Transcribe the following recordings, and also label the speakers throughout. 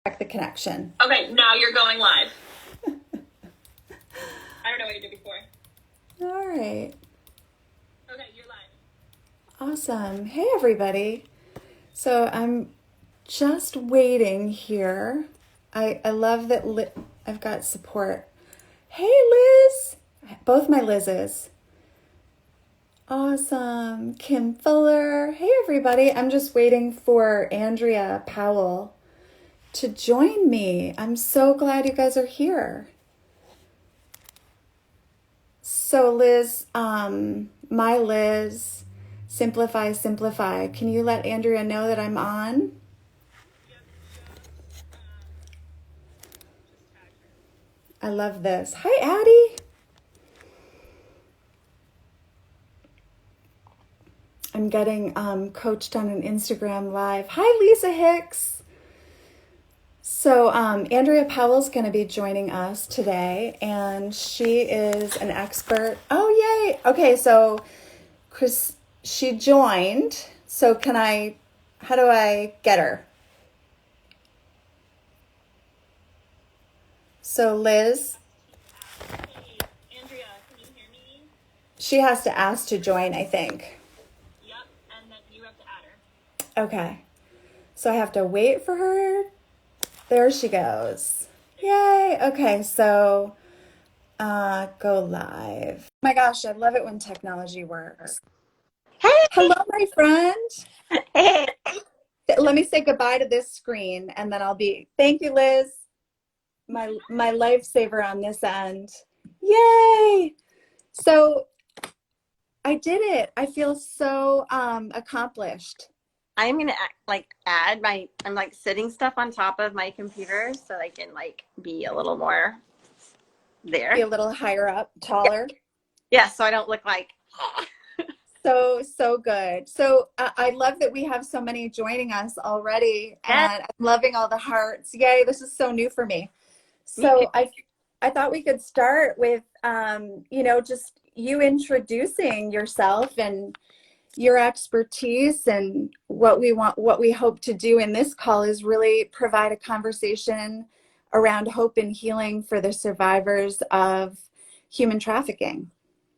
Speaker 1: Check the connection.
Speaker 2: Okay, now you're going live. I don't know what you did before.
Speaker 1: All right.
Speaker 2: Okay, you're live.
Speaker 1: Awesome. Hey, everybody. So I'm just waiting here. I love that I've got support. Hey, Liz. Both my Liz's. Awesome. Kim Fuller. Hey, everybody. I'm just waiting for Andrea Powell to join me. I'm so glad you guys are here. So Liz, my Liz, simplify, simplify. Can you let Andrea know that I'm on? I love this. Hi, Addie. I'm getting coached on an Instagram live. Hi, Lisa Hicks. So Andrea Powell's going to be joining us today, and she is an expert. Oh, yay. Okay, so Chris, she joined. So how do I get her? So Liz,
Speaker 2: Hey, Andrea, can you hear me?
Speaker 1: she has to ask to join, I think.
Speaker 2: Yep, and then you have to add her.
Speaker 1: Okay. So I have to wait for her. There she goes. Yay. Okay, so go live. Oh my gosh, I love it when technology works.
Speaker 3: Hey,
Speaker 1: Hello, my friend.
Speaker 3: hey.
Speaker 1: Let me say goodbye to this screen and then thank you, Liz. My lifesaver on this end. Yay. So I did it. I feel so accomplished.
Speaker 3: I'm gonna I'm like sitting stuff on top of my computer so I can like be a little more
Speaker 1: Be
Speaker 3: there.
Speaker 1: a little higher up,
Speaker 3: Yeah,
Speaker 1: taller.
Speaker 3: yeah, so I don't look like.
Speaker 1: So good. So I love that we have so many joining us already,
Speaker 3: Yes,
Speaker 1: and I'm loving all the hearts. Yay, this is so new for me.
Speaker 3: me too.
Speaker 1: So I thought we could start with just you introducing yourself and your expertise, and what we hope to do in this call is really provide a conversation around hope and healing for the survivors of human trafficking.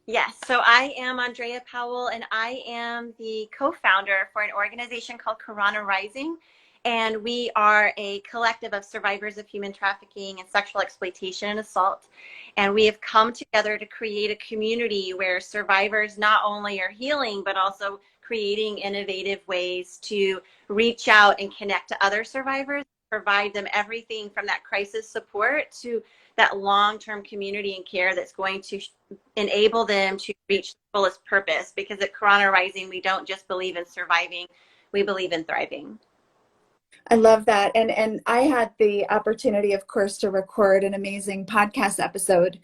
Speaker 3: Yes, so I am Andrea Powell, and I am the co-founder for an organization called Karana Rising. And we are a collective of survivors of human trafficking and sexual exploitation and assault. And we have come together to create a community where survivors not only are healing, but also creating innovative ways to reach out and connect to other survivors, provide them everything from that crisis support to that long-term community and care that's going to enable them to reach the fullest purpose. Because at Karana Rising, we don't just believe in surviving, we believe in thriving.
Speaker 1: I love that. And I had the opportunity, of course, to record an amazing podcast episode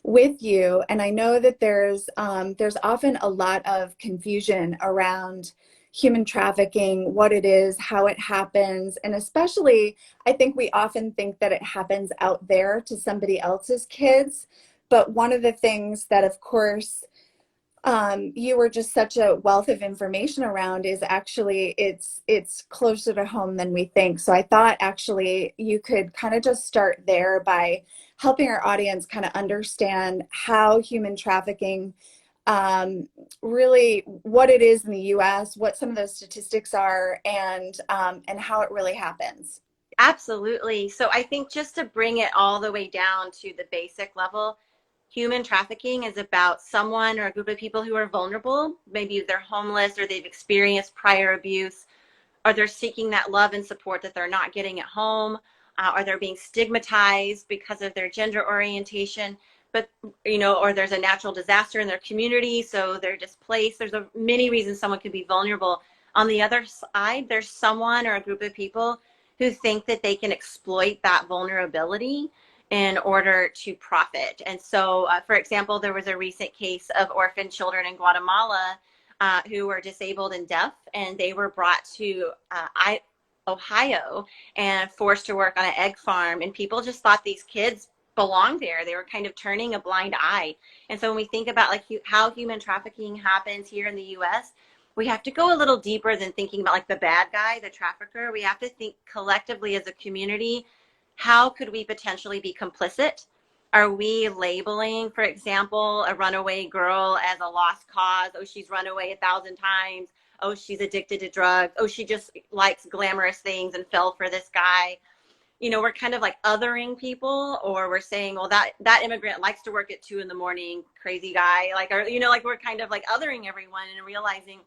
Speaker 1: with you. And I know that there's often a lot of confusion around human trafficking, what it is, how it happens. And especially, I think we often think that it happens out there to somebody else's kids. But one of the things that, of course, you were just such a wealth of information around is actually it's closer to home than we think. So I thought actually you could kind of just start there by helping our audience kind of understand how human trafficking, really what it is in the US, what some of those statistics are, and how it really happens.
Speaker 3: Absolutely. So I think just to bring it all the way down to the basic level, human trafficking is about someone or a group of people who are vulnerable. Maybe they're homeless or they've experienced prior abuse, or they're seeking that love and support that they're not getting at home, or they're being stigmatized because of their gender orientation. But, or there's a natural disaster in their community, so they're displaced. There's many reasons someone could be vulnerable. On the other side, there's someone or a group of people who think that they can exploit that vulnerability in order to profit. And so, for example, there was a recent case of orphan children in Guatemala who were disabled and deaf, and they were brought to Ohio and forced to work on an egg farm. And people just thought these kids belonged there. They were kind of turning a blind eye. And so when we think about like how human trafficking happens here in the U.S., we have to go a little deeper than thinking about like the bad guy, the trafficker. We have to think collectively as a community, how could we potentially be complicit? Are we labeling, for example, a runaway girl as a lost cause? Oh, she's run away 1,000 times. Oh, she's addicted to drugs. Oh, she just likes glamorous things and fell for this guy. You know, we're kind of like othering people, or we're saying, well, that immigrant likes to work at 2 a.m, crazy guy. Like, or, you know, like we're kind of like othering everyone and realizing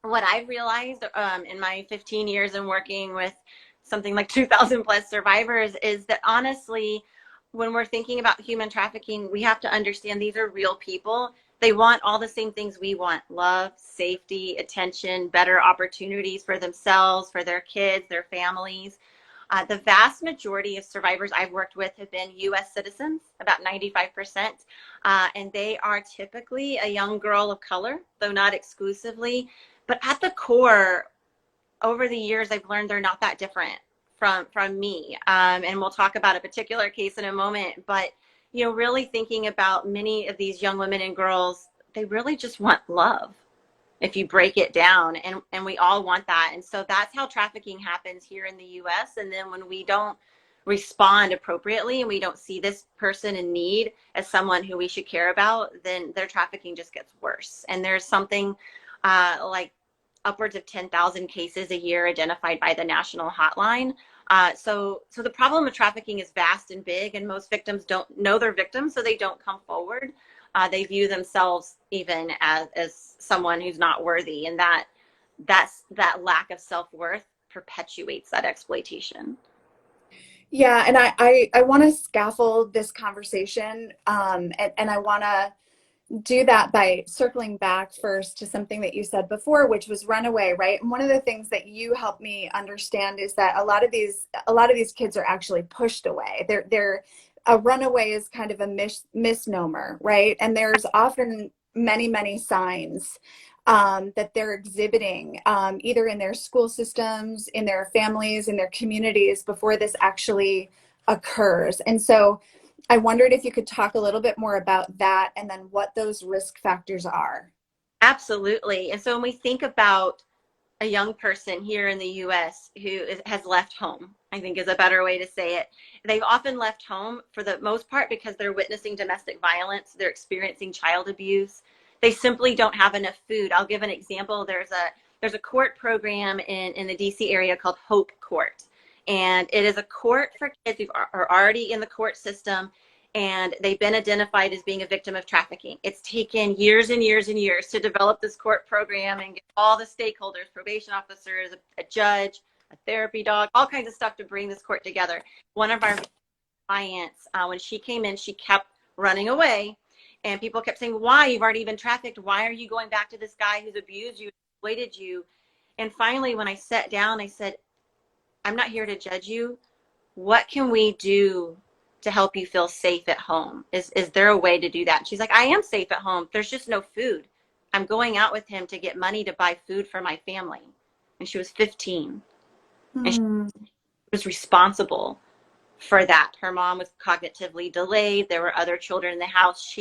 Speaker 3: what I've realized in my 15 years in working with something like 2,000 plus survivors is that honestly, when we're thinking about human trafficking, we have to understand these are real people. They want all the same things we want: love, safety, attention, better opportunities for themselves, for their kids, their families. The vast majority of survivors I've worked with have been US citizens, about 95%. And they are typically a young girl of color, though not exclusively. But at the core, over the years, I've learned they're not that different from me. And we'll talk about a particular case in a moment. But, you know, really thinking about many of these young women and girls, they really just want love, if you break it down, and we all want that. And so that's how trafficking happens here in the US. And then when we don't respond appropriately and we don't see this person in need as someone who we should care about, then their trafficking just gets worse. And there's something like upwards of 10,000 cases a year identified by the national hotline. So the problem of trafficking is vast and big, and most victims don't know they're victims, so they don't come forward. They view themselves even as someone who's not worthy, and that lack of self-worth perpetuates that exploitation.
Speaker 1: Yeah, and I want to scaffold this conversation, and I want to do that by circling back first to something that you said before, which was runaway, right? And one of the things that you helped me understand is that a lot of these kids are actually pushed away. They're a runaway is kind of a misnomer, right? And there's often many signs that they're exhibiting, either in their school systems, in their families, in their communities, before this actually occurs. And so I wondered if you could talk a little bit more about that, and then what those risk factors are.
Speaker 3: Absolutely. And so when we think about a young person here in the US who has left home, I think is a better way to say it. They've often left home for the most part because they're witnessing domestic violence, they're experiencing child abuse. They simply don't have enough food. I'll give an example. There's a court program in the DC area called Hope Court. And it is a court for kids who are already in the court system, and they've been identified as being a victim of trafficking. It's taken years and years and years to develop this court program and get all the stakeholders, probation officers, a judge, a therapy dog, all kinds of stuff to bring this court together. One of our clients, when she came in, she kept running away, and people kept saying, why? You've already been trafficked. Why are you going back to this guy who's abused you, exploited you? And finally, when I sat down, I said, I'm not here to judge you. What can we do to help you feel safe at home? Is there a way to do that? And she's like, I am safe at home. There's just no food. I'm going out with him to get money to buy food for my family. And she was 15. And she was responsible for that. Her mom was cognitively delayed. There were other children in the house.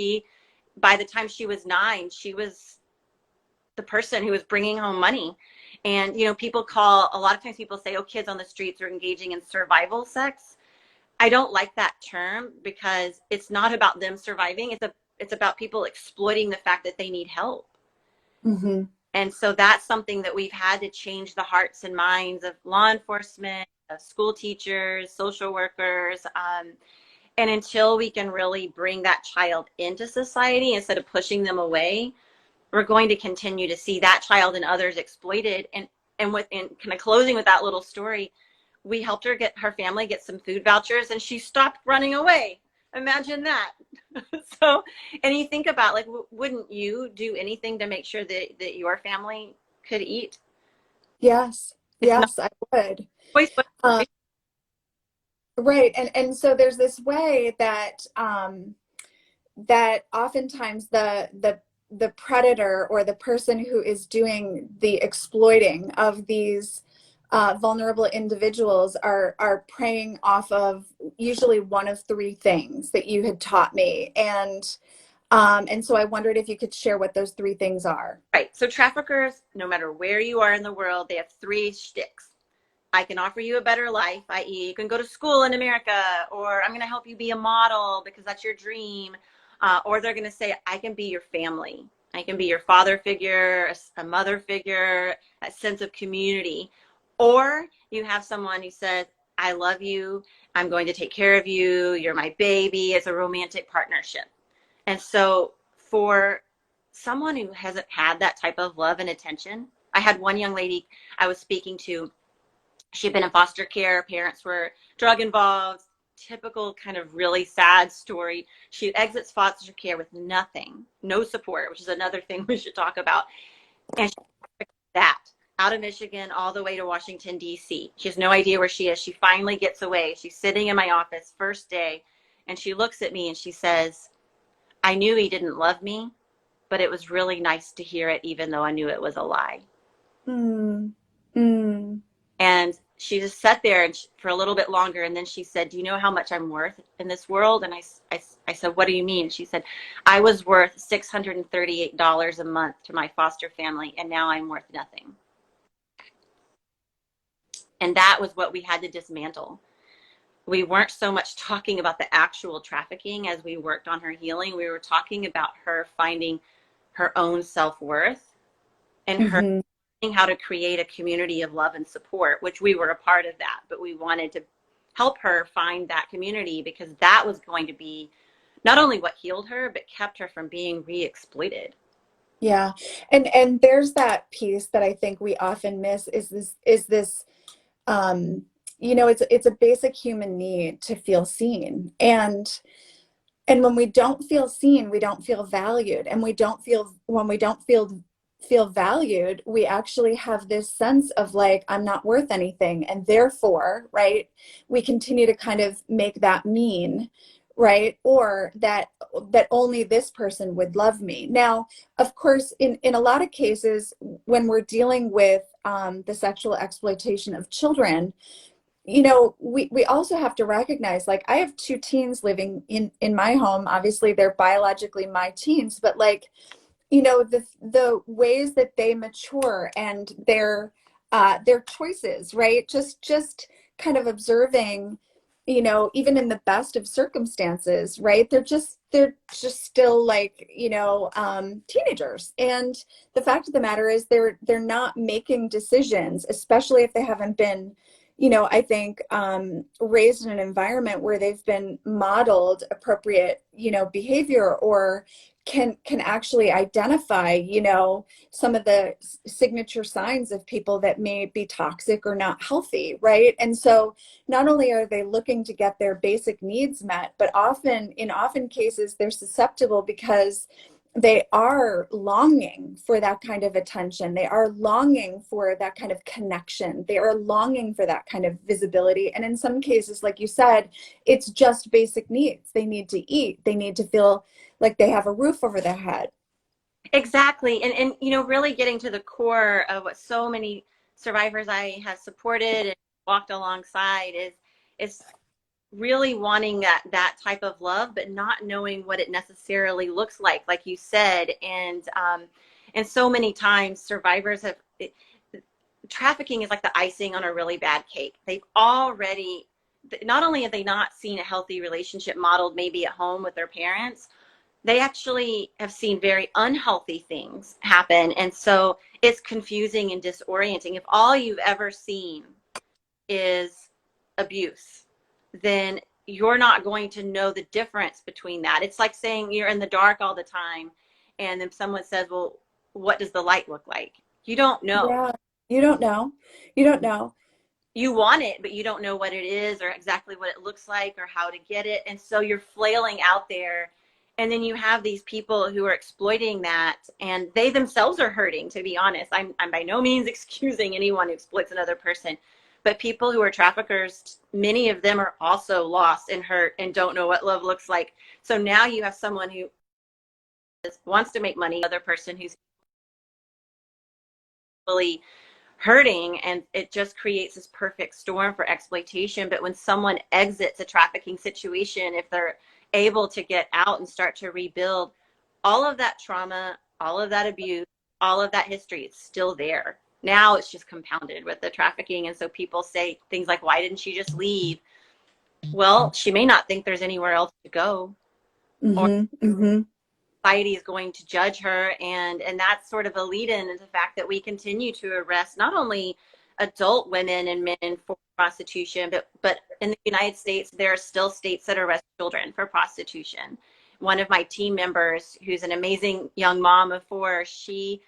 Speaker 3: By the time she was 9, she was the person who was bringing home money. And, you know, a lot of times people say, oh, kids on the streets are engaging in survival sex. I don't like that term, because it's not about them surviving. It's about people exploiting the fact that they need help.
Speaker 1: Mm-hmm.
Speaker 3: And so that's something that we've had to change the hearts and minds of law enforcement, of school teachers, social workers. And until we can really bring that child into society instead of pushing them away, we're going to continue to see that child and others exploited. And kind of closing with that little story, we helped her family get some food vouchers, and she stopped running away. Imagine that. So, and you think about, like, wouldn't you do anything to make sure that your family could eat?
Speaker 1: Yes,
Speaker 3: It's
Speaker 1: yes, I would.
Speaker 3: always,
Speaker 1: Right, and so there's this way that that oftentimes the predator, or the person who is doing the exploiting of these vulnerable individuals, are preying off of usually one of 3 things that you had taught me. And And so I wondered if you could share what those three things are.
Speaker 3: Right. So traffickers, no matter where you are in the world, they have three shticks. I can offer you a better life, i.e., you can go to school in America, or I'm going to help you be a model because that's your dream. Or they're going to say, I can be your family. I can be your father figure, a mother figure, a sense of community. Or you have someone who says, I love you. I'm going to take care of you. You're my baby. It's a romantic partnership. And so for someone who hasn't had that type of love and attention, I had one young lady I was speaking to. She'd been in foster care. Parents were drug involved. Typical kind of really sad story. She exits foster care with nothing, no support, which is another thing we should talk about. And she that out of Michigan all the way to Washington, D.C. She has no idea where she is. She finally gets away. She's sitting in my office first day, and she looks at me and she says, I knew he didn't love me, but it was really nice to hear it, even though I knew it was a lie.
Speaker 1: Mm, mm.
Speaker 3: And she just sat there and for a little bit longer. And then she said, do you know how much I'm worth in this world? And I said, what do you mean? She said, I was worth $638 a month to my foster family, and now I'm worth nothing. And that was what we had to dismantle. We weren't so much talking about the actual trafficking as we worked on her healing. We were talking about her finding her own self-worth and her learning how to create a community of love and support, which we were a part of that. But we wanted to help her find that community because that was going to be not only what healed her, but kept her from being re-exploited.
Speaker 1: Yeah. And there's that piece that I think we often miss is this it's a basic human need to feel seen. And when we don't feel seen, we don't feel valued. And when we don't feel valued, we actually have this sense of like, I'm not worth anything. And therefore, right, we continue to kind of make that mean, right? Or that only this person would love me. Now, of course, in a lot of cases, when we're dealing with the sexual exploitation of children, we also have to recognize, like, I have two teens living in my home. Obviously, they're biologically my teens, but like, the ways that they mature and their choices, right? Just kind of observing, even in the best of circumstances, right? They're just still like, teenagers. And the fact of the matter is they're not making decisions, especially if they haven't been, I think, raised in an environment where they've been modeled appropriate, behavior, or can actually identify, some of the signature signs of people that may be toxic or not healthy, right? And so not only are they looking to get their basic needs met, but often cases they're susceptible because they are longing for that kind of attention. They are longing for that kind of connection. They are longing for that kind of visibility. And in some cases, like you said, it's just basic needs. They need to eat. They need to feel like they have a roof over their head.
Speaker 3: Exactly. And really getting to the core of what so many survivors I have supported and walked alongside is really wanting that type of love, but not knowing what it necessarily looks like you said. And so many times survivors trafficking is like the icing on a really bad cake. They've already, not only have they not seen a healthy relationship modeled maybe at home with their parents, they actually have seen very unhealthy things happen. And so it's confusing and disorienting. If all you've ever seen is abuse, then you're not going to know the difference between that. It's like saying you're in the dark all the time, and then someone says, well, what does the light look like? You don't know.
Speaker 1: Yeah, you don't know. You don't know.
Speaker 3: You want it, but you don't know what it is or exactly what it looks like or how to get it. And so you're flailing out there. And then you have these people who are exploiting that, and they themselves are hurting, to be honest. I'm by no means excusing anyone who exploits another person. But people who are traffickers, many of them are also lost and hurt and don't know what love looks like. So now you have someone who wants to make money, another person who's really hurting, and it just creates this perfect storm for exploitation. But when someone exits a trafficking situation, if they're able to get out and start to rebuild, all of that trauma, all of that abuse, all of that history is still there. Now it's just compounded with the trafficking. And so people say things like, why didn't she just leave? Well, she may not think there's anywhere else to go, or
Speaker 1: Mm-hmm. Mm-hmm.
Speaker 3: society is going to judge her. And that's sort of a lead in into the fact that we continue to arrest not only adult women and men for prostitution, but in the United States, there are still states that arrest children for prostitution. One of my team members, who's an amazing young mom of four, she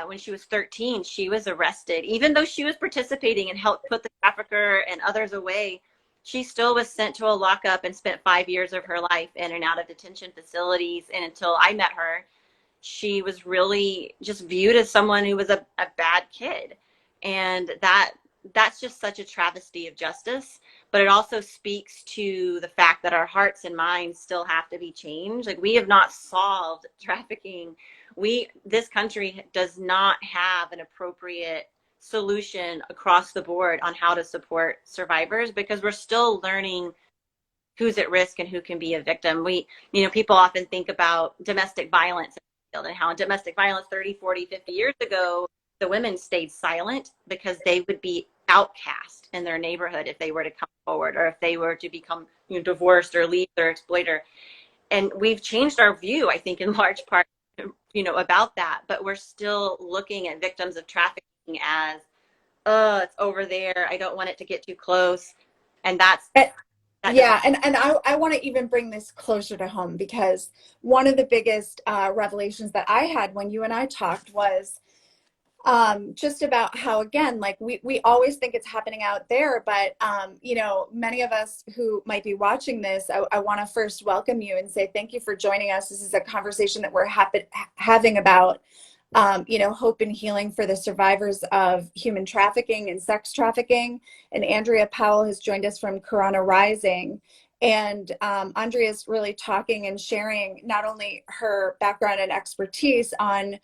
Speaker 3: when she was 13, she was arrested. Even though she was participating and helped put the trafficker and others away, she still was sent to a lockup and spent 5 years of her life in and out of detention facilities. And until I met her, she was really just viewed as someone who was a bad kid. And that's just such a travesty of justice. But it also speaks to the fact that our hearts and minds still have to be changed. Like, we have not solved trafficking. This country does not have an appropriate solution across the board on how to support survivors, because we're still learning who's at risk and who can be a victim. People often think about domestic violence and how in domestic violence 30, 40, 50 years ago, the women stayed silent because they would be outcast in their neighborhood if they were to come forward, or if they were to become divorced or leave their exploiter. And we've changed our view, I think, in large part, about that. But we're still looking at victims of trafficking as, oh, it's over there, I don't want it to get too close. And that
Speaker 1: Yeah,
Speaker 3: doesn't.
Speaker 1: and I want to even bring this closer to home, because one of the biggest revelations that I had when you and I talked was just about how, again, like we always think it's happening out there, but many of us who might be watching this, I want to first welcome you and say thank you for joining us. This is a conversation that we're having about hope and healing for the survivors of human trafficking and sex trafficking. And Andrea Powell has joined us from Karana Rising. And Andrea is really talking and sharing not only her background and expertise on,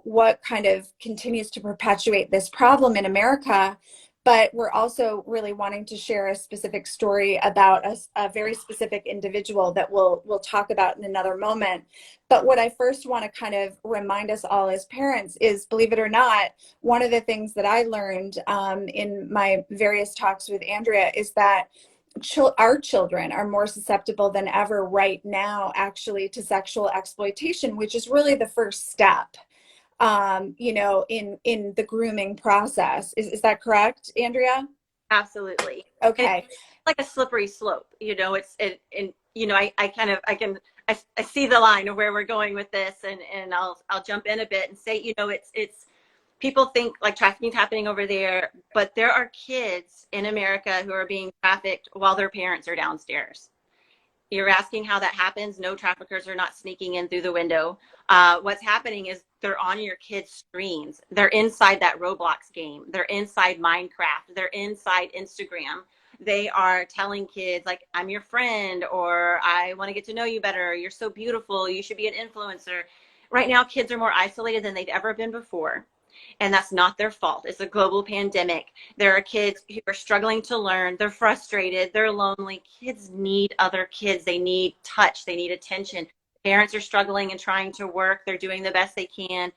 Speaker 1: what kind of continues to perpetuate this problem in America, but we're also really wanting to share a specific story about a very specific individual that we'll talk about in another moment. But what I first want to kind of remind us all as parents is, believe it or not, one of the things that I learned in my various talks with Andrea is that our children are more susceptible than ever right now, actually, to sexual exploitation, which is really the first step, in the grooming process. Is that correct, Andrea?
Speaker 3: Absolutely. And
Speaker 1: Okay.
Speaker 3: it's like a slippery slope. I see the line of where we're going with this, and I'll jump in a bit and say, it's people think like trafficking is happening over there, but there are kids in America who are being trafficked while their parents are downstairs. You're asking how that happens. No, traffickers are not sneaking in through the window. What's happening is they're on your kids' screens. They're inside that Roblox game. They're inside Minecraft. They're inside Instagram. They are telling kids like, I'm your friend, or I want to get to know you better. You're so beautiful. You should be an influencer. Right now, kids are more isolated than they've ever been before. And that's not their fault. It's a global pandemic. There are kids who are struggling to learn. They're frustrated. They're lonely. Kids need other kids. They need touch. They need attention. Parents are struggling and trying to work. They're doing the best they can.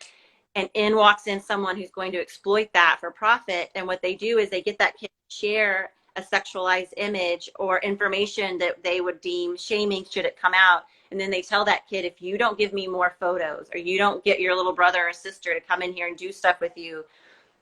Speaker 3: And in walks in someone who's going to exploit that for profit. And what they do is they get that kid to share a sexualized image or information that they would deem shaming should it come out. And then they tell that kid, if you don't give me more photos, or you don't get your little brother or sister to come in here and do stuff with you,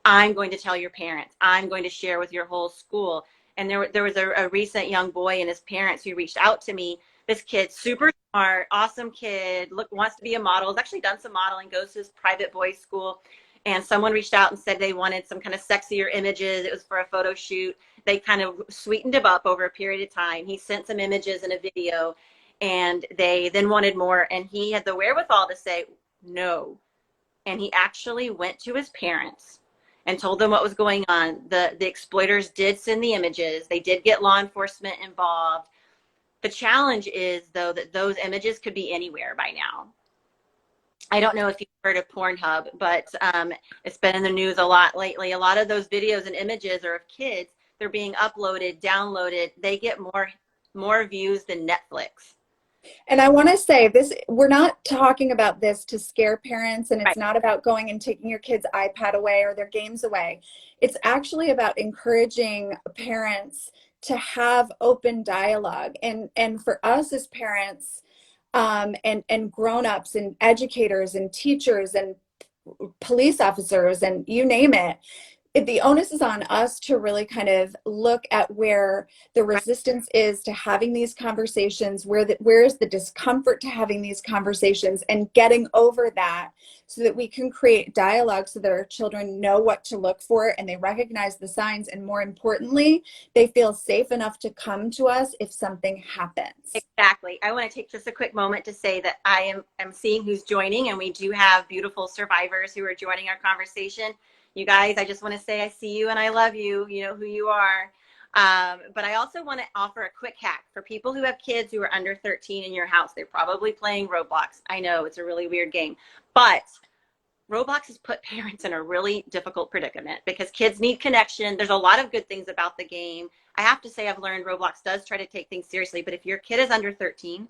Speaker 3: I'm going to tell your parents. I'm going to share with your whole school. And there was a recent young boy and his parents who reached out to me. This kid, super smart, awesome kid, wants to be a model, has actually done some modeling, goes to his private boys' school. And someone reached out and said they wanted some kind of sexier images. It was for a photo shoot. They kind of sweetened him up over a period of time. He sent some images and a video, and they then wanted more. And he had the wherewithal to say no. And he actually went to his parents and told them what was going on. The exploiters did send the images. They did get law enforcement involved. The challenge is, though, that those images could be anywhere by now. I don't know if you've heard of Pornhub, but it's been in the news a lot lately. A lot of those videos and images are of kids. They're being uploaded, downloaded. They get more views than Netflix.
Speaker 1: And I want to say this, we're not talking about this to scare parents, and it's
Speaker 3: Right.
Speaker 1: not about going and taking your kids' iPad away or their games away. It's actually about encouraging parents to have open dialogue. And for us as parents, and grown-ups and educators and teachers and police officers and you name it, the onus is on us to really kind of look at where the resistance is to having these conversations, where is the discomfort to having these conversations, and getting over that so that we can create dialogue so that our children know what to look for and they recognize the signs, and more importantly, they feel safe enough to come to us if something happens.
Speaker 3: Exactly. I want to take just a quick moment to say that I'm seeing who's joining, and we do have beautiful survivors who are joining our conversation. You guys, I just want to say I see you and I love you. You know who you are. But I also want to offer a quick hack for people who have kids who are under 13 in your house. They're probably playing Roblox. I know it's a really weird game, but Roblox has put parents in a really difficult predicament because kids need connection. There's a lot of good things about the game. I have to say I've learned Roblox does try to take things seriously, but if your kid is under 13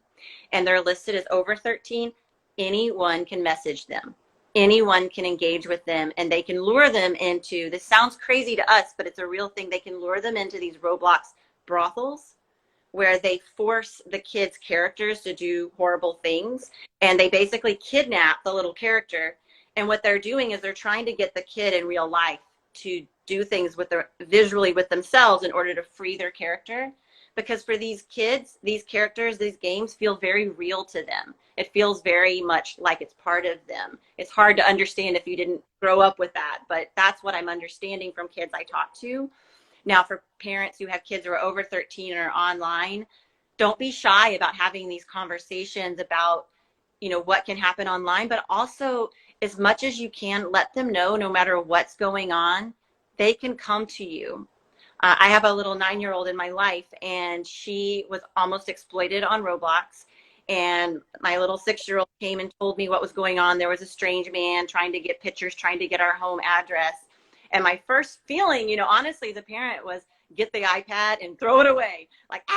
Speaker 3: and they're listed as over 13, anyone can message them. Anyone can engage with them, and they can lure them into, this sounds crazy to us, but it's a real thing. They can lure them into these Roblox brothels where they force the kids' characters to do horrible things, and they basically kidnap the little character. And what they're doing is they're trying to get the kid in real life to do things with their visually with themselves in order to free their character. Because for these kids, these characters, these games feel very real to them. It feels very much like it's part of them. It's hard to understand if you didn't grow up with that, but that's what I'm understanding from kids I talk to. Now, for parents who have kids who are over 13 or online, don't be shy about having these conversations about, you know, what can happen online, but also as much as you can, let them know no matter what's going on, they can come to you. I have a little 9-year-old in my life, and she was almost exploited on Roblox. And my little 6-year-old came and told me what was going on. There was a strange man trying to get pictures, trying to get our home address. And my first feeling, you know, honestly, as a parent was get the iPad and throw it away. Like,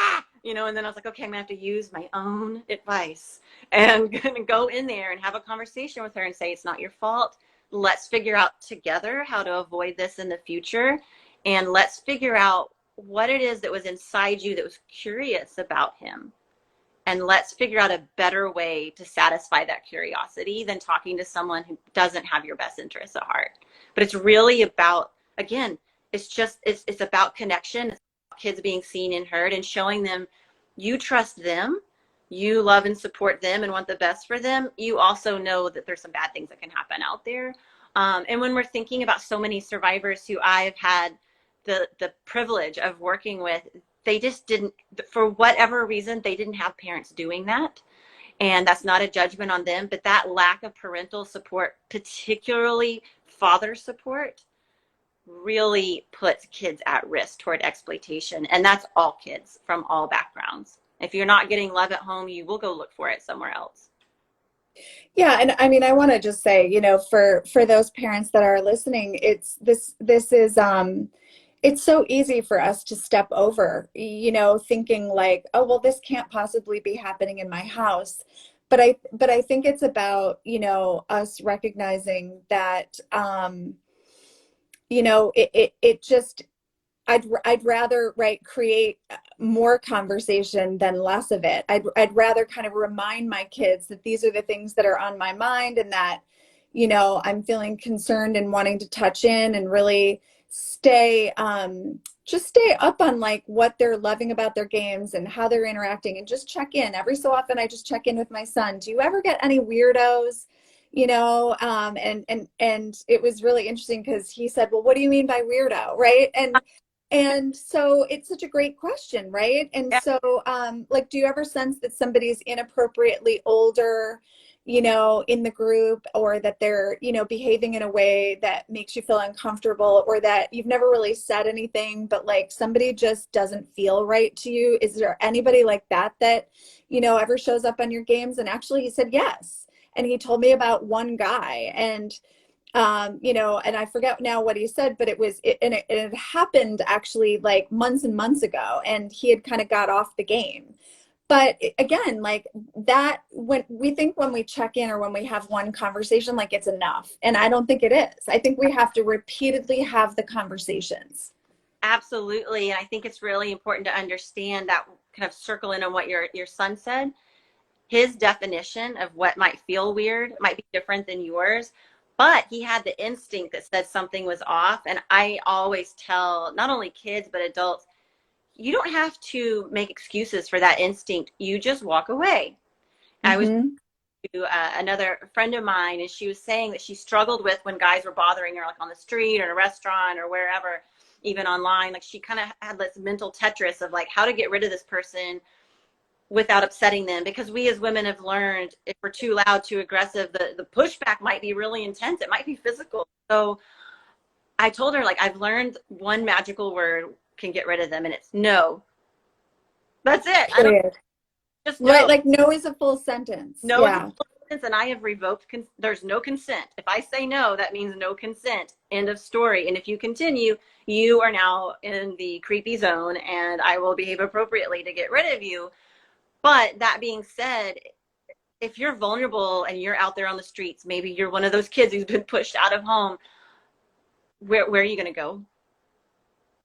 Speaker 3: you know, and then I was like, okay, I'm gonna have to use my own advice and gonna go in there and have a conversation with her and say, it's not your fault. Let's figure out together how to avoid this in the future. And let's figure out what it is that was inside you that was curious about him. And let's figure out a better way to satisfy that curiosity than talking to someone who doesn't have your best interests at heart. But it's really about, again, it's about connection. It's about kids being seen and heard and showing them you trust them, you love and support them and want the best for them. You also know that there's some bad things that can happen out there. And when we're thinking about so many survivors who I've had the privilege of working with, they just didn't, for whatever reason, they didn't have parents doing that. And that's not a judgment on them, but that lack of parental support, particularly father support, really puts kids at risk toward exploitation. And that's all kids from all backgrounds. If you're not getting love at home, you will go look for it somewhere else.
Speaker 1: Yeah, and I mean, I want to just say, you know, for those parents that are listening, this is it's so easy for us to step over, you know, thinking like, oh, well, this can't possibly be happening in my house. But I think it's about, you know, us recognizing that, you know, it just, I'd rather, right, create more conversation than less of it. I'd rather kind of remind my kids that these are the things that are on my mind, and that, you know, I'm feeling concerned and wanting to touch in and really stay, just stay up on like what they're loving about their games and how they're interacting, and just check in every so often. I just check in with my son. Do you ever get any weirdos? You know, and it was really interesting because he said, well, what do you mean by weirdo? Right. And so it's such a great question, right? And
Speaker 3: Yeah.
Speaker 1: so, like, do you ever sense that somebody's inappropriately older, you know, in the group, or that they're, you know, behaving in a way that makes you feel uncomfortable, or that you've never really said anything, but like somebody just doesn't feel right to you? Is there anybody like that, you know, ever shows up on your games? And actually he said yes. And he told me about one guy, and you know, and I forget now what he said, but it happened actually like months and months ago, and he had kind of got off the game. But again, like that, when we think when we check in or when we have one conversation, like it's enough. And I don't think it is. I think we have to repeatedly have the conversations.
Speaker 3: Absolutely. And I think it's really important to understand that, kind of circle in on what your son said. His definition of what might feel weird might be different than yours, but he had the instinct that said something was off. And I always tell not only kids, but adults, you don't have to make excuses for that instinct. You just walk away. I was
Speaker 1: Mm-hmm.
Speaker 3: to another friend of mine, and she was saying that she struggled with when guys were bothering her, like on the street or in a restaurant or wherever, even online. Like she kind of had this mental Tetris of like how to get rid of this person without upsetting them, because we as women have learned if we're too loud, too aggressive, the pushback might be really intense. It might be physical. So I told her, like, I've learned one magical word can get rid of them, and it's no. That's it. I don't
Speaker 1: Period.
Speaker 3: just
Speaker 1: Right.
Speaker 3: no.
Speaker 1: Like no is a full sentence.
Speaker 3: No is a
Speaker 1: Yeah.
Speaker 3: full sentence, and I have revoked. There's no consent. If I say no, that means no consent. End of story. And if you continue, you are now in the creepy zone, and I will behave appropriately to get rid of you. But that being said, if you're vulnerable and you're out there on the streets, maybe you're one of those kids who's been pushed out of home, where are you going to go?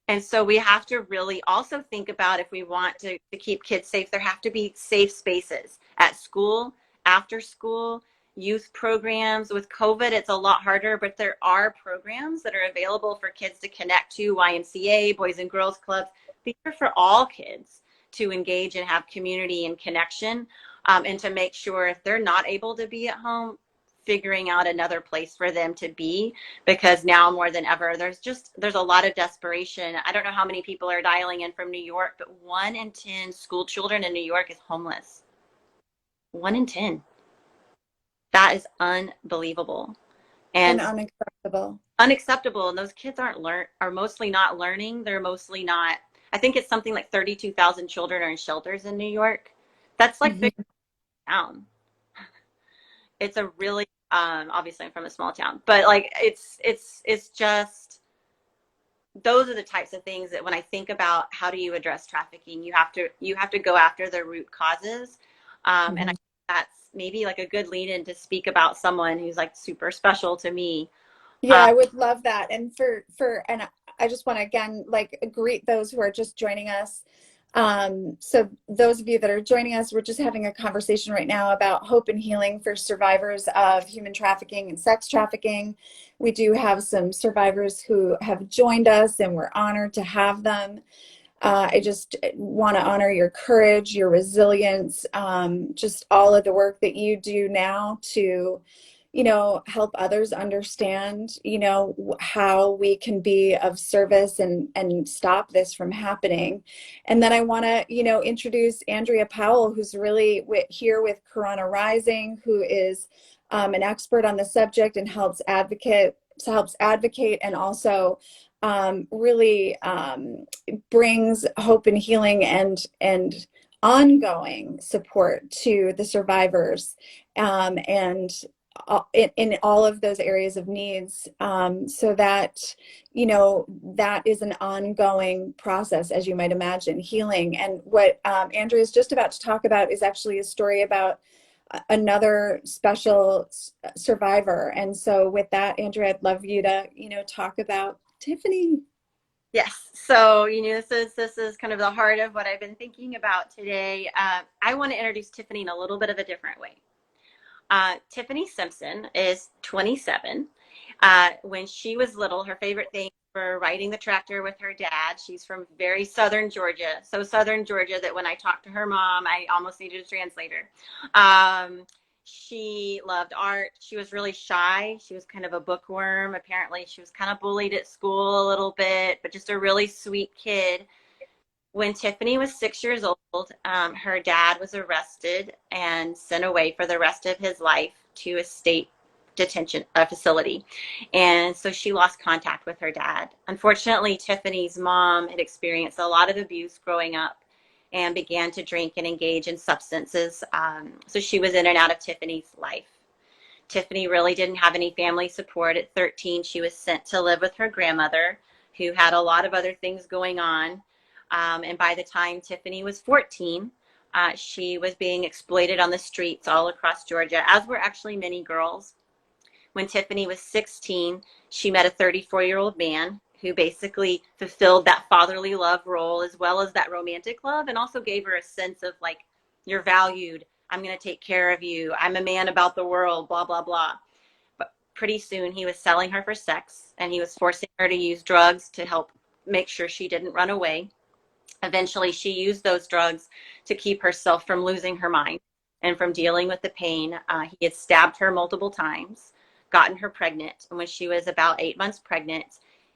Speaker 3: And so we have to really also think about, if we want to keep kids safe, there have to be safe spaces at school, after school, youth programs. With COVID, it's a lot harder, but there are programs that are available for kids to connect to, YMCA, Boys and Girls Clubs. These are for all kids to engage and have community and connection, and to make sure if they're not able to be at home, figuring out another place for them to be, because now more than ever there's a lot of desperation. I don't know how many people are dialing in from New York, but 1 in 10 school children in New York is homeless. 1 in 10. That is unbelievable
Speaker 1: And
Speaker 3: and
Speaker 1: unacceptable.
Speaker 3: unacceptable. And those kids are mostly not learning. They're mostly not. I think it's something like 32,000 children are in shelters in New York. That's like big
Speaker 1: Mm-hmm.
Speaker 3: town. It's a really, obviously I'm from a small town, but like it's just, those are the types of things that when I think about how do you address trafficking, you have to go after the root causes. And I
Speaker 1: Mm-hmm.
Speaker 3: think that's maybe like a good lead in to speak about someone who's like super special to me.
Speaker 1: Yeah,
Speaker 3: Uh,
Speaker 1: I would love that. And and I just want to again like greet those who are just joining us. So those of you that are joining us, we're just having a conversation right now about hope and healing for survivors of human trafficking and sex trafficking. We do have some survivors who have joined us, and we're honored to have them. I just want to honor your courage, your resilience, just all of the work that you do now to, help others understand, how we can be of service and stop this from happening. And then I want to, introduce Andrea Powell, who's really here with Karana Rising, who is an expert on the subject and helps advocate and also really brings hope and healing and ongoing support to the survivors, and in all of those areas of needs, so that that is an ongoing process, as you might imagine, healing. And what Andrea is just about to talk about is actually a story about another special survivor. And so with that, Andrea, I'd love you to talk about Tiffany.
Speaker 3: yes. So, this is kind of the heart of what I've been thinking about today. I want to introduce Tiffany in a little bit of a different way. Tiffany Simpson is 27. When she was little, her favorite thing for riding the tractor with her dad. She's from very southern Georgia, so southern Georgia that when I talked to her mom, I almost needed a translator. She loved art. She was really shy. She was kind of a bookworm. Apparently, she was kind of bullied at school a little bit, but just a really sweet kid. When Tiffany was 6 years old, her dad was arrested and sent away for the rest of his life to a state detention facility. And so she lost contact with her dad. Unfortunately, Tiffany's mom had experienced a lot of abuse growing up and began to drink and engage in substances. So she was in and out of Tiffany's life. Tiffany really didn't have any family support. At 13, she was sent to live with her grandmother, who had a lot of other things going on. And by the time Tiffany was 14, She was being exploited on the streets all across Georgia, as were actually many girls. When Tiffany was 16, she met a 34-year-old man who basically fulfilled that fatherly love role as well as that romantic love, and also gave her a sense of like, you're valued. I'm going to take care of you. I'm a man about the world, blah, blah, blah. But pretty soon he was selling her for sex, and he was forcing her to use drugs to help make sure she didn't run away. Eventually, she used those drugs to keep herself from losing her mind and from dealing with the pain. He had stabbed her multiple times, gotten her pregnant. And when she was about 8 months pregnant,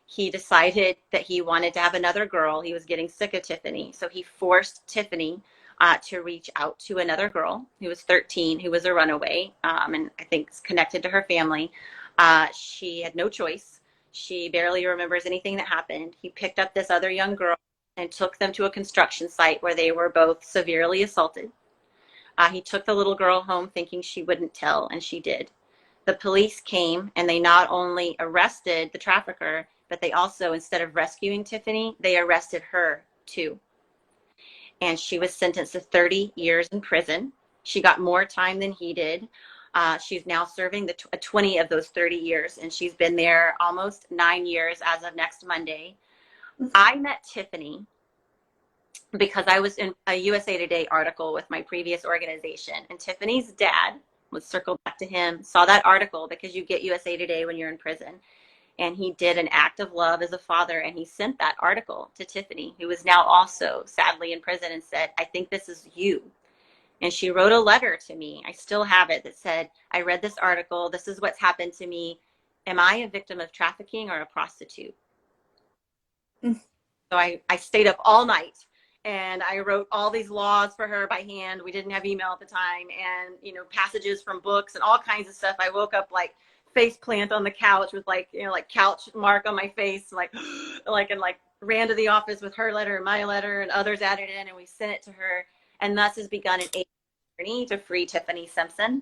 Speaker 3: he decided that he wanted to have another girl. He was getting sick of Tiffany. So he forced Tiffany to reach out to another girl who was 13, who was a runaway, and I think connected to her family. She had no choice. She barely remembers anything that happened. He picked up this other young girl and took them to a construction site where they were both severely assaulted. He took the little girl home thinking she wouldn't tell, and she did. The police came, and they not only arrested the trafficker, but they also, instead of rescuing Tiffany, they arrested her too. And she was sentenced to 30 years in prison. She got more time than he did. She's now serving 20 of those 30 years, and she's been there almost 9 years as of next Monday. I met Tiffany because I was in a USA Today article with my previous organization, and Tiffany's dad, let's circle back to him, saw that article because you get USA Today when you're in prison. And he did an act of love as a father, and he sent that article to Tiffany, who is now also sadly in prison, and said, I think this is you. And she wrote a letter to me. I still have it, that said, I read this article. This is what's happened to me. Am I a victim of trafficking or a prostitute? So I stayed up all night, and I wrote all these laws for her by hand. We didn't have email at the time, and, you know, passages from books and all kinds of stuff. I woke up like face plant on the couch with like, you know, like couch mark on my face, like ran to the office with her letter and my letter, and others added in, and we sent it to her. And thus has begun an 8-year journey to free Tiffany Simpson.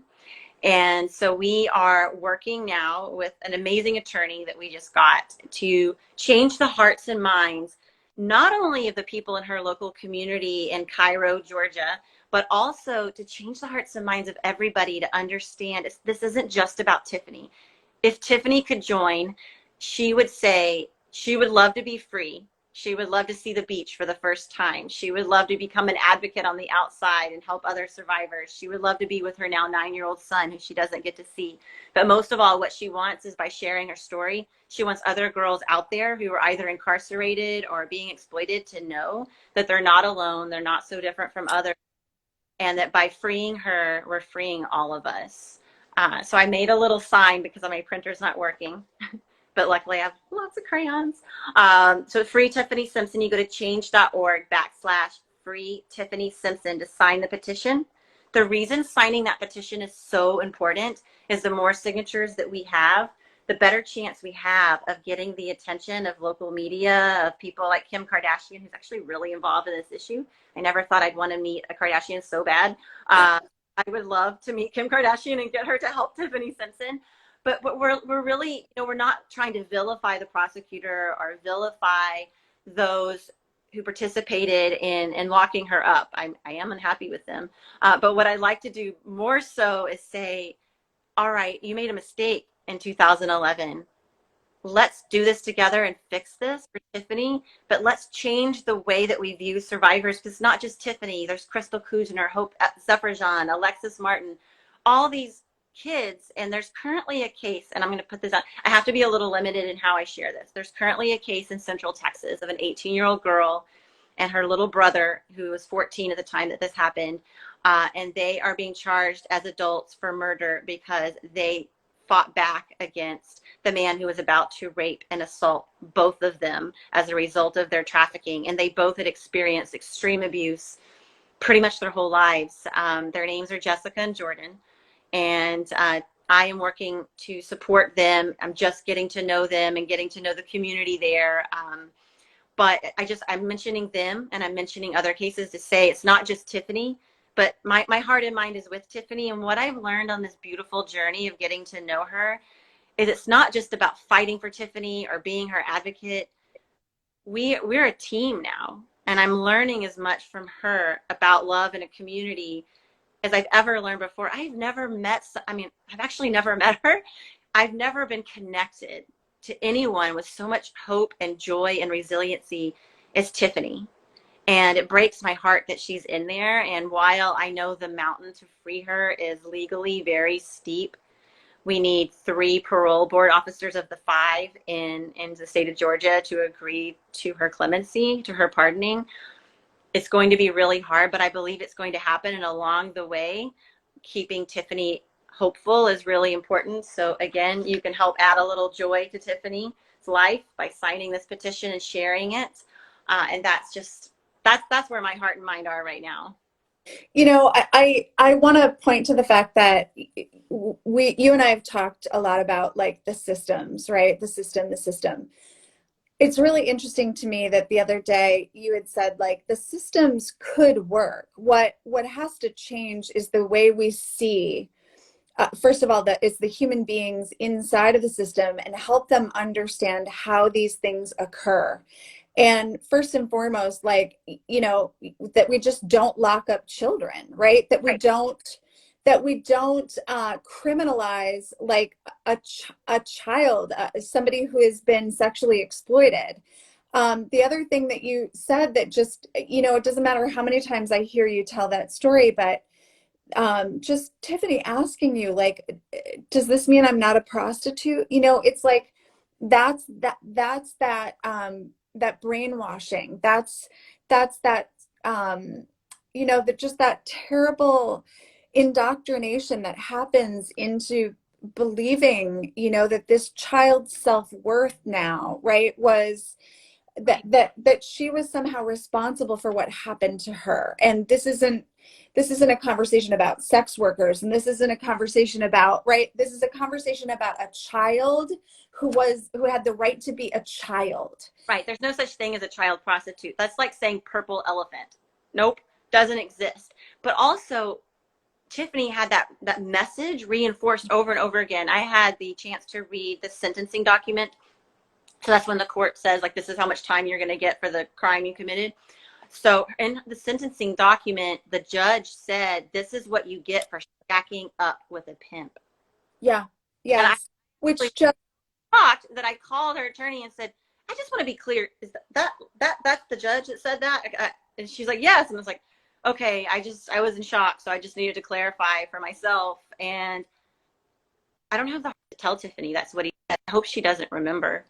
Speaker 3: And so we are working now with an amazing attorney that we just got to change the hearts and minds, not only of the people in her local community in Cairo, Georgia, but also to change the hearts and minds of everybody to understand this isn't just about Tiffany. If Tiffany could join, she would say she would love to be free. She would love to see the beach for the first time. She would love to become an advocate on the outside and help other survivors. She would love to be with her now 9-year-old son, who she doesn't get to see. But most of all, what she wants is, by sharing her story, she wants other girls out there who are either incarcerated or being exploited to know that they're not alone, they're not so different from others, and that by freeing her, we're freeing all of us. So I made a little sign because my printer's not working. But luckily I have lots of crayons. So free Tiffany Simpson, you go to change.org/free Tiffany Simpson to sign the petition. The reason signing that petition is so important is the more signatures that we have, the better chance we have of getting the attention of local media, of people like Kim Kardashian, who's actually really involved in this issue. I never thought I'd want to meet a Kardashian so bad. I would love to meet Kim Kardashian and get her to help Tiffany Simpson. But we're really, you know, we're not trying to vilify the prosecutor or vilify those who participated in locking her up. I am unhappy with them. But what I'd like to do more so is say, all right, you made a mistake in 2011. Let's do this together and fix this for Tiffany, but let's change the way that we view survivors, because it's not just Tiffany. There's Crystal Kuzner, Hope Zephyr-Jean, Alexis Martin, all these kids. And there's currently a case, and I'm going to put this on, I have to be a little limited in how I share this. There's currently a case in Central Texas of an 18-year-old girl and her little brother, who was 14 at the time that this happened. And they are being charged as adults for murder because they fought back against the man who was about to rape and assault both of them as a result of their trafficking. And they both had experienced extreme abuse pretty much their whole lives. Their names are Jessica and Jordan. And I am working to support them. I'm just getting to know them and getting to know the community there. But I'm mentioning them, and I'm mentioning other cases to say it's not just Tiffany, but my heart and mind is with Tiffany. And what I've learned on this beautiful journey of getting to know her is it's not just about fighting for Tiffany or being her advocate. We're a team now. And I'm learning as much from her about love and a community as I've ever learned before. I've never met, I mean, I've actually never met her. I've never been connected to anyone with so much hope and joy and resiliency as Tiffany. And it breaks my heart that she's in there. And while I know the mountain to free her is legally very steep, we need 3 parole board officers of the 5 in the state of Georgia to agree to her clemency, to her pardoning. It's going to be really hard, but I believe it's going to happen. And along the way, keeping Tiffany hopeful is really important. So again, you can help add a little joy to Tiffany's life by signing this petition and sharing it. And that's where my heart and mind are right now.
Speaker 1: You know, I want to point to the fact that you and I have talked a lot about like the systems, right? The system. It's really interesting to me that the other day you had said like the systems could work. What has to change is the way we see, first of all, that it's the human beings inside of the system and help them understand how these things occur. And first and foremost, like, you know, that we just don't lock up children, right? That we don't criminalize like a child, somebody who has been sexually exploited. The other thing that you said that just, you know, it doesn't matter how many times I hear you tell that story, but just Tiffany asking you, like, does this mean I'm not a prostitute? You know, it's like, that's that brainwashing. That's that, you know, that just that terrible indoctrination that happens into believing, you know, that this child's self-worth now, right, was that she was somehow responsible for what happened to her. And this isn't a conversation about sex workers, and this isn't a conversation about, right, this is a conversation about a child who had the right to be a child.
Speaker 3: Right. There's no such thing as a child prostitute. That's like saying purple elephant. Nope, doesn't exist. But also, Tiffany had that message reinforced over and over again. I had the chance to read the sentencing document. So that's when the court says, like, this is how much time you're going to get for the crime you committed. So in the sentencing document, the judge said, this is what you get for stacking up with a pimp.
Speaker 1: Yeah. Yes.
Speaker 3: And I
Speaker 1: Which
Speaker 3: was
Speaker 1: just
Speaker 3: shocked that I called her attorney and said, I just want to be clear. Is that's the judge that said that? And she's like, yes. And I was like, okay, I was in shock. So I just needed to clarify for myself. And I don't have the heart to tell Tiffany that's what he said. I hope she doesn't remember.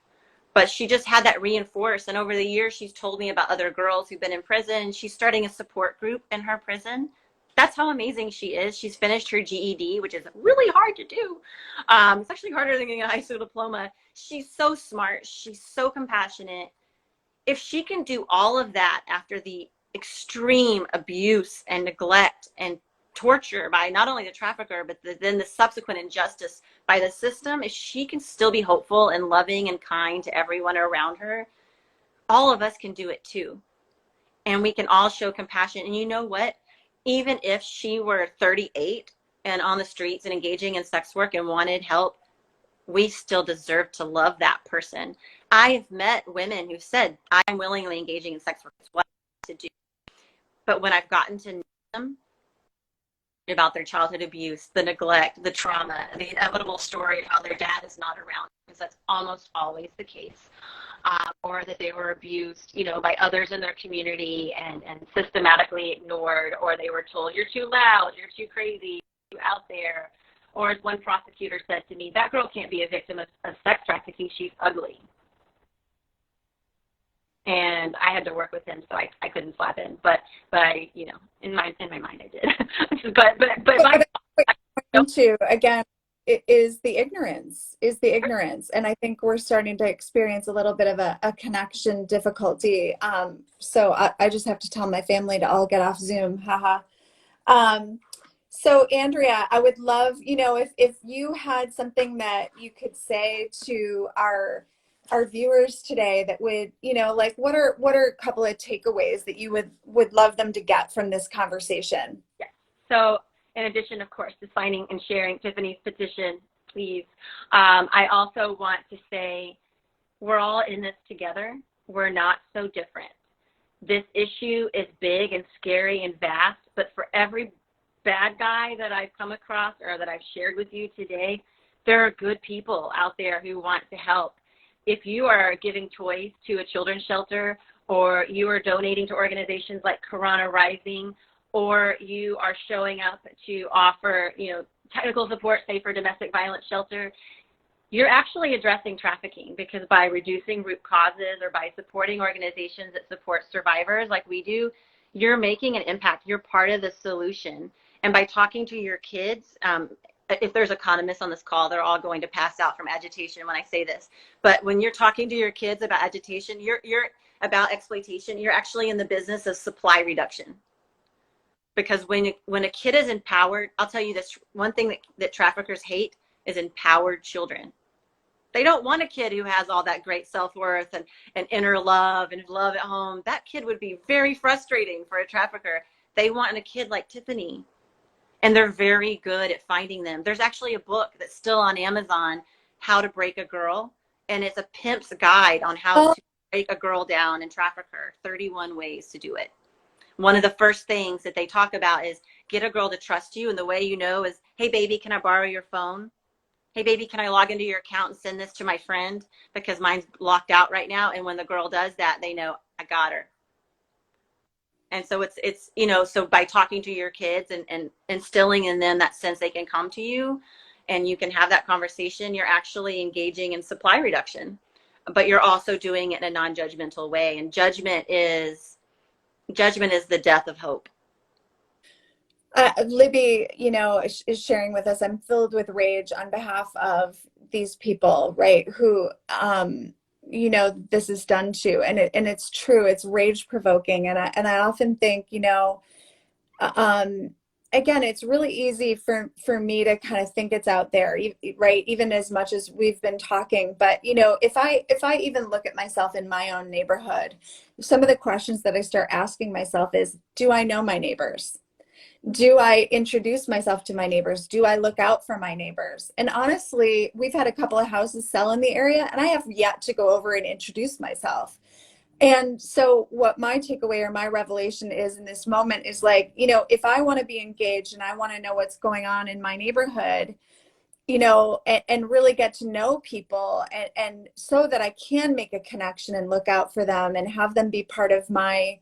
Speaker 3: But she just had that reinforced. And over the years, she's told me about other girls who've been in prison. She's starting a support group in her prison. That's how amazing she is. She's finished her GED, which is really hard to do. It's actually harder than getting a high school diploma. She's so smart. She's so compassionate. If she can do all of that after the extreme abuse and neglect and torture by not only the trafficker, but then the subsequent injustice by the system, if she can still be hopeful and loving and kind to everyone around her, all of us can do it too. And we can all show compassion. And you know what? Even if she were 38 and on the streets and engaging in sex work and wanted help, we still deserve to love that person. I have met women who said, I'm willingly engaging in sex work. It's what I have to do. But when I've gotten to know them, about their childhood abuse, the neglect, the trauma, the inevitable story of how their dad is not around, because that's almost always the case, or that they were abused, you know, by others in their community and systematically ignored, or they were told, you're too loud, you're too crazy, you're out there. Or as one prosecutor said to me, that girl can't be a victim of sex trafficking, she's ugly. And I had to work with him, so I couldn't slap him. But I, you know, in my mind I did. but
Speaker 1: to again, it is the ignorance, and I think we're starting to experience a little bit of a connection difficulty. So I just have to tell my family to all get off Zoom. Haha. So Andrea, I would love, you know, if you had something that you could say to our viewers today that would, you know, like what are a couple of takeaways that you would love them to get from this conversation?
Speaker 3: Yes. So in addition, of course, to signing and sharing Tiffany's petition, please, I also want to say we're all in this together. We're not so different. this issue is big and scary and vast, but for every bad guy that I've come across or that I've shared with you today, there are good people out there who want to help. If you are giving toys to a children's shelter, or you are donating to organizations like Karana Rising, or you are showing up to offer, technical support, say for domestic violence shelter, you're actually addressing trafficking, because by reducing root causes or by supporting organizations that support survivors like we do, you're making an impact. You're part of the solution. And by talking to your kids, if there's economists on this call, they're all going to pass out from agitation when I say this. But when you're talking to your kids about agitation, you're about exploitation, you're actually in the business of supply reduction. Because when a kid is empowered, I'll tell you this, one thing that traffickers hate is empowered children. They don't want a kid who has all that great self-worth and inner love and love at home. That kid would be very frustrating for a trafficker. They want a kid like Tiffany, and they're very good at finding them. There's actually a book that's still on Amazon, How to Break a Girl, and it's a pimp's guide on how to break a girl down and traffic her, 31 ways to do it. One of the first things that they talk about is get a girl to trust you, and the way you know is, hey, baby, can I borrow your phone? Hey, baby, can I log into your account and send this to my friend because mine's locked out right now? And when the girl does that, they know, I got her. And so it's so by talking to your kids and instilling in them that sense they can come to you and you can have that conversation, you're actually engaging in supply reduction, but you're also doing it in a non-judgmental way. And judgment is the death of hope.
Speaker 1: Libby, is sharing with us, I'm filled with rage on behalf of these people, right? Who, this is done to, and it's true. It's rage provoking. And I often think, again, it's really easy for me to kind of think it's out there, right? Even as much as we've been talking, but if I even look at myself in my own neighborhood, some of the questions that I start asking myself is, do I know my neighbors? Do I introduce myself to my neighbors? Do I look out for my neighbors? And honestly, we've had a couple of houses sell in the area, and I have yet to go over and introduce myself. And so what my takeaway or my revelation is in this moment is like, if I want to be engaged and I want to know what's going on in my neighborhood, and really get to know people, and so that I can make a connection and look out for them and have them be part of my,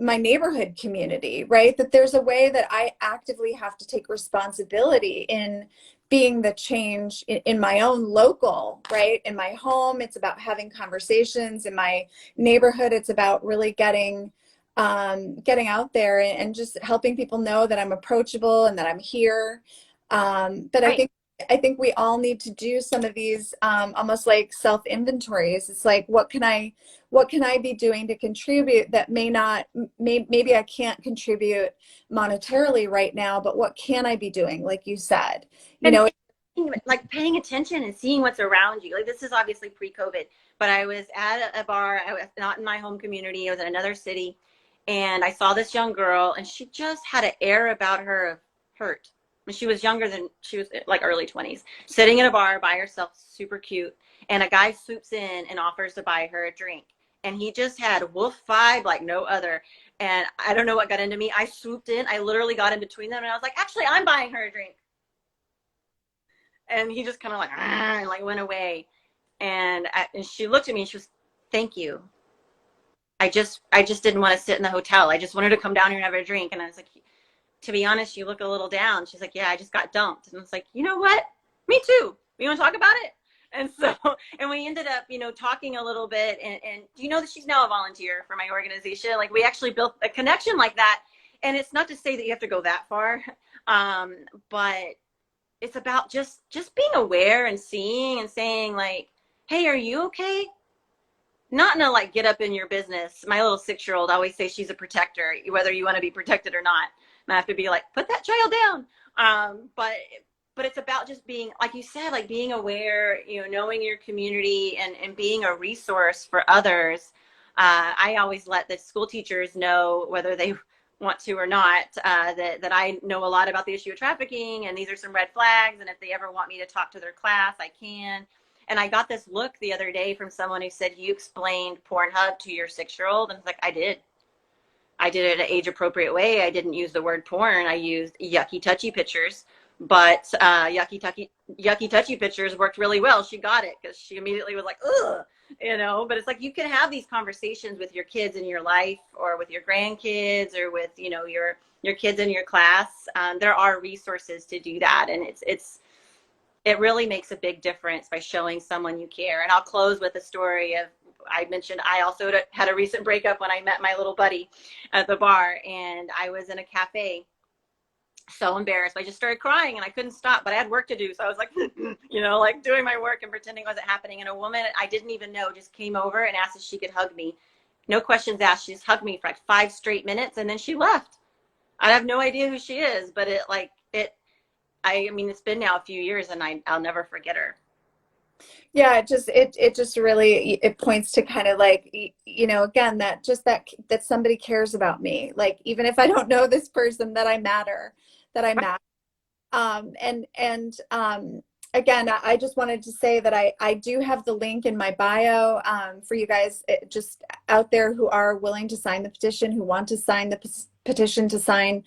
Speaker 1: my neighborhood community, right? That there's a way that I actively have to take responsibility in being the change in my own local, right? In my home, it's about having conversations. In my neighborhood, it's about really getting out there and just helping people know that I'm approachable and that I'm here. But
Speaker 3: Right.
Speaker 1: I think we all need to do some of these almost like self inventories. It's like, what can I be doing to contribute that maybe I can't contribute monetarily right now, but what can I be doing? Like you said,
Speaker 3: And like paying attention and seeing what's around you. Like, this is obviously pre-COVID, but I was at a bar. I was not in my home community. I was in another city, and I saw this young girl, and she just had an air about her of hurt. And she was she was like early 20s, sitting in a bar by herself, super cute. And a guy swoops in and offers to buy her a drink. And he just had wolf vibe like no other. And I don't know what got into me. I swooped in. I literally got in between them, and I was like, actually, I'm buying her a drink. And he just kind of like, and like went away. And she looked at me and she was, thank you. I just didn't want to sit in the hotel. I just wanted to come down here and have a drink. And I was like, to be honest, you look a little down. She's like, yeah, I just got dumped. And I was like, you know what? Me too. You want to talk about it? And so, and we ended up, talking a little bit. And do you know that she's now a volunteer for my organization? Like, we actually built a connection like that. And it's not to say that you have to go that far, but it's about just being aware and seeing and saying like, hey, are you okay? Not in a like get up in your business. My little 6-year-old always say she's a protector, whether you want to be protected or not. And I have to be like, put that child down. But it's about just being, like you said, like being aware, knowing your community and being a resource for others. I always let the school teachers know, whether they want to or not, that I know a lot about the issue of trafficking, and these are some red flags, and if they ever want me to talk to their class, I can. And I got this look the other day from someone who said, you explained Pornhub to your 6-year-old. And it's like, I did. I did it in an age appropriate way. I didn't use the word porn. I used yucky touchy pictures, but yucky touchy pictures worked really well. She got it because she immediately was like, ugh, but it's like, you can have these conversations with your kids in your life, or with your grandkids, or with, your kids in your class. There are resources to do that. And it really makes a big difference by showing someone you care. And I'll close with a story of, I mentioned I also had a recent breakup when I met my little buddy at the bar, and I was in a cafe, so embarrassed. I just started crying and I couldn't stop, but I had work to do. So I was like, like doing my work and pretending it wasn't happening. And a woman I didn't even know just came over and asked if she could hug me. No questions asked. She just hugged me for like 5 straight minutes, and then she left. I have no idea who she is, but it's been now a few years, and I'll never forget her.
Speaker 1: Yeah, it just really, it points to kind of like, again, that somebody cares about me. Like, even if I don't know this person, that I matter, that I matter. Again, I just wanted to say that I do have the link in my bio for you guys just out there who are willing to sign the petition, who want to sign the petition to sign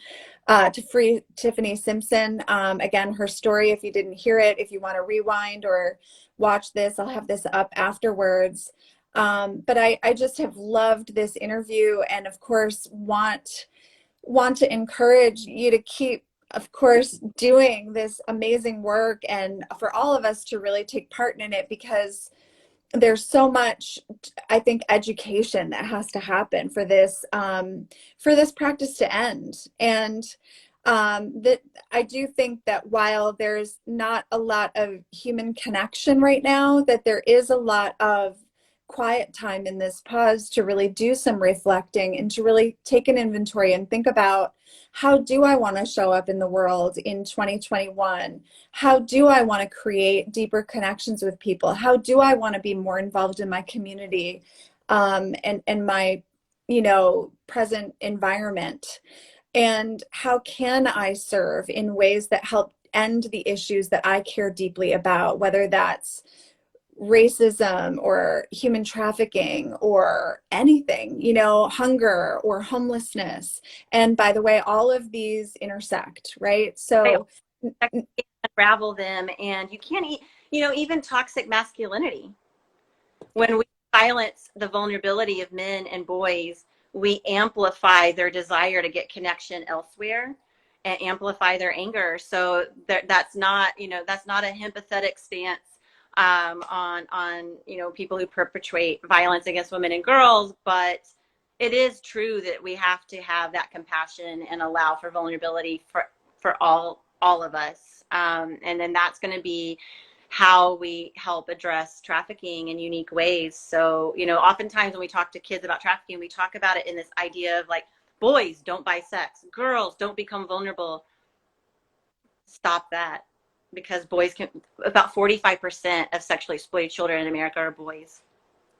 Speaker 1: to free Tiffany Simpson. Again, her story, if you didn't hear it, if you want to rewind or watch this, I'll have this up afterwards. But I just have loved this interview, and of course want to encourage you to keep, of course, doing this amazing work, and for all of us to really take part in it, because there's so much, I think, education that has to happen for this practice to end. And that I do think that while there's not a lot of human connection right now, that there is a lot of quiet time in this pause to really do some reflecting and to really take an inventory and think about, how do I want to show up in the world in 2021? How do I want to create deeper connections with people? How do I want to be more involved in my community and my, present environment? And how can I serve in ways that help end the issues that I care deeply about, whether that's racism or human trafficking or anything, hunger or homelessness. And by the way, all of these intersect, right? So
Speaker 3: Unravel them, and you can't even toxic masculinity. When we silence the vulnerability of men and boys, we amplify their desire to get connection elsewhere and amplify their anger. So that's not a empathetic stance on people who perpetrate violence against women and girls, but it is true that we have to have that compassion and allow for vulnerability for all of us, and then that's going to be how we help address trafficking in unique ways. So oftentimes when we talk to kids about trafficking, we talk about it in this idea of like, boys don't buy sex, girls don't become vulnerable. Stop that. Because boys about 45% of sexually exploited children in America are boys.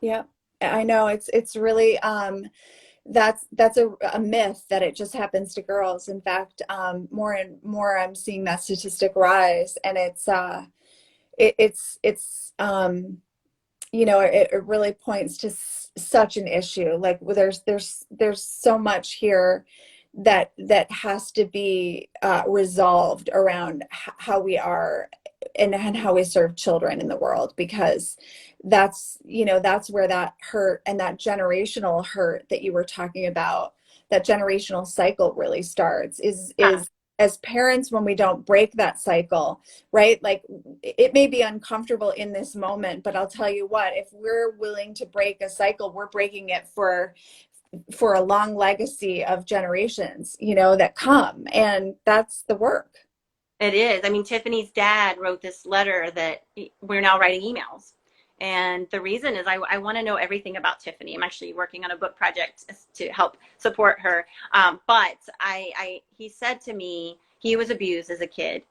Speaker 1: Yeah, I know it's really, that's a myth that it just happens to girls. In fact, more and more I'm seeing that statistic rise, and it really points to such an issue. Like, there's so much here that has to be resolved around how we are and how we serve children in the world, because that's where that hurt and that generational hurt that you were talking about, that generational cycle really starts, is as parents, when we don't break that cycle, right? Like, it may be uncomfortable in this moment, but I'll tell you what, if we're willing to break a cycle, we're breaking it for a long legacy of generations, that come. And that's the work.
Speaker 3: It is. I mean, Tiffany's dad wrote this letter that we're now writing emails. And the reason is I want to know everything about Tiffany. I'm actually working on a book project to help support her. But he said to me, he was abused as a kid,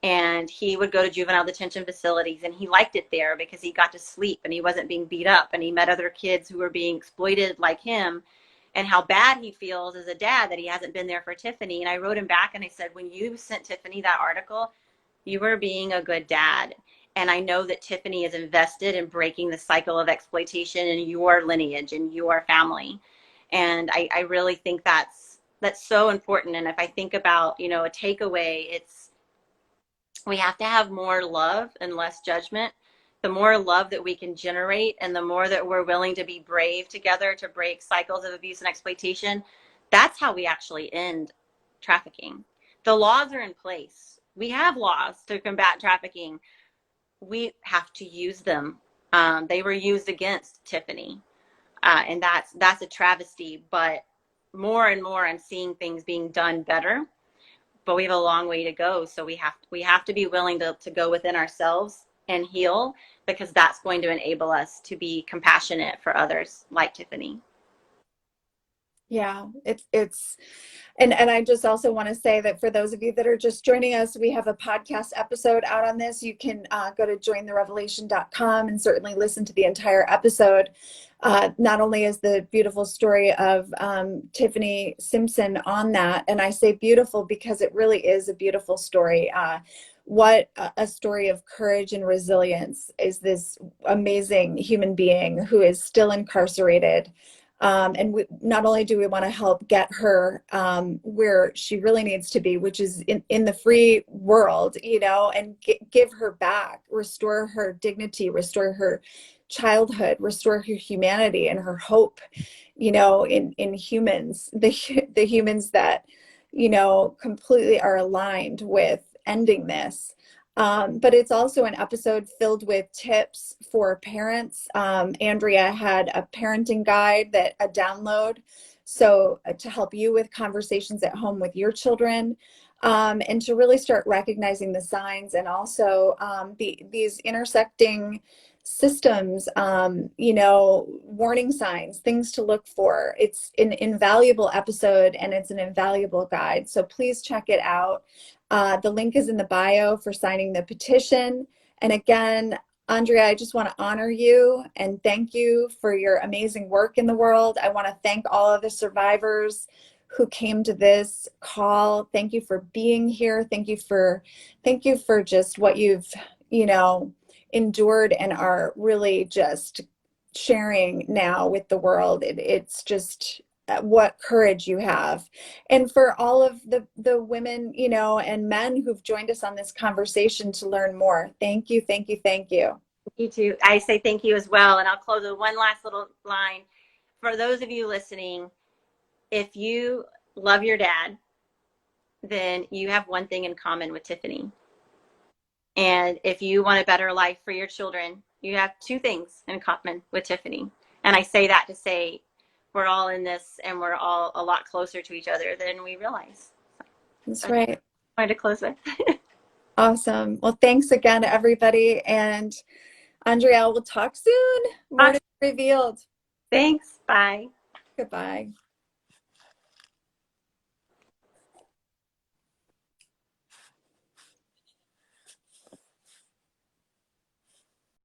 Speaker 3: and he would go to juvenile detention facilities, and he liked it there because he got to sleep and he wasn't being beat up, and he met other kids who were being exploited like him, and how bad he feels as a dad that he hasn't been there for Tiffany. And I wrote him back and I said, when you sent Tiffany that article, you were being a good dad. And I know that Tiffany is invested in breaking the cycle of exploitation in your lineage and your family. And I really think that's so important. And if I think about, you know, a takeaway, it's we have to have more love and less judgment. The more love that we can generate and the more that we're willing to be brave together to break cycles of abuse and exploitation, that's how we actually end trafficking. The laws are in place. We have laws to combat trafficking. We have to use them. They were used against Tiffany, and that's a travesty. But more and more, I'm seeing things being done better. But we have a long way to go. So we have to be willing to go within ourselves and heal, because that's going to enable us to be compassionate for others like Tiffany.
Speaker 1: Yeah, it's and I just also want to say that for those of you that are just joining us, we have a podcast episode out on this. You can go to jointherevelation.com and certainly listen to the entire episode. Not only is the beautiful story of Tiffany Simpson on that, and I say beautiful because it really is a beautiful story. What a story of courage and resilience is this amazing human being who is still incarcerated. And not only do we want to help get her where she really needs to be, which is in the free world, you know, and give her back, restore her dignity, restore her childhood, restore her humanity and her hope, you know, in humans, the humans that, you know, completely are aligned with ending this. But it's also an episode filled with tips for parents. Andrea had a parenting guide that a download, so to help you with conversations at home with your children, and to really start recognizing the signs and also these intersecting systems, you know, warning signs, things to look for. It's an invaluable episode and it's an invaluable guide. So please check it out. The link is in the bio for signing the petition. And again, Andrea, I just want to honor you and thank you for your amazing work in the world. I want to thank all of the survivors who came to this call. Thank you for being here. Thank you for just what you've, you know, endured and are really just sharing now with the world. It's just what courage you have. And for all of the women, you know, and men who've joined us on this conversation to learn more, thank you, thank you, thank you.
Speaker 3: You too. I say thank you as well. And I'll close with one last little line. For those of you listening, if you love your dad, then you have one thing in common with Tiffany. And if you want a better life for your children, you have two things in common with Tiffany. And I say that to say we're all in this and we're all a lot closer to each other than we realize.
Speaker 1: That's right.
Speaker 3: I wanted to close with.
Speaker 1: Awesome. Well, thanks again, everybody. And Andrea, we'll talk soon. More to be revealed.
Speaker 3: Thanks. Bye.
Speaker 1: Goodbye.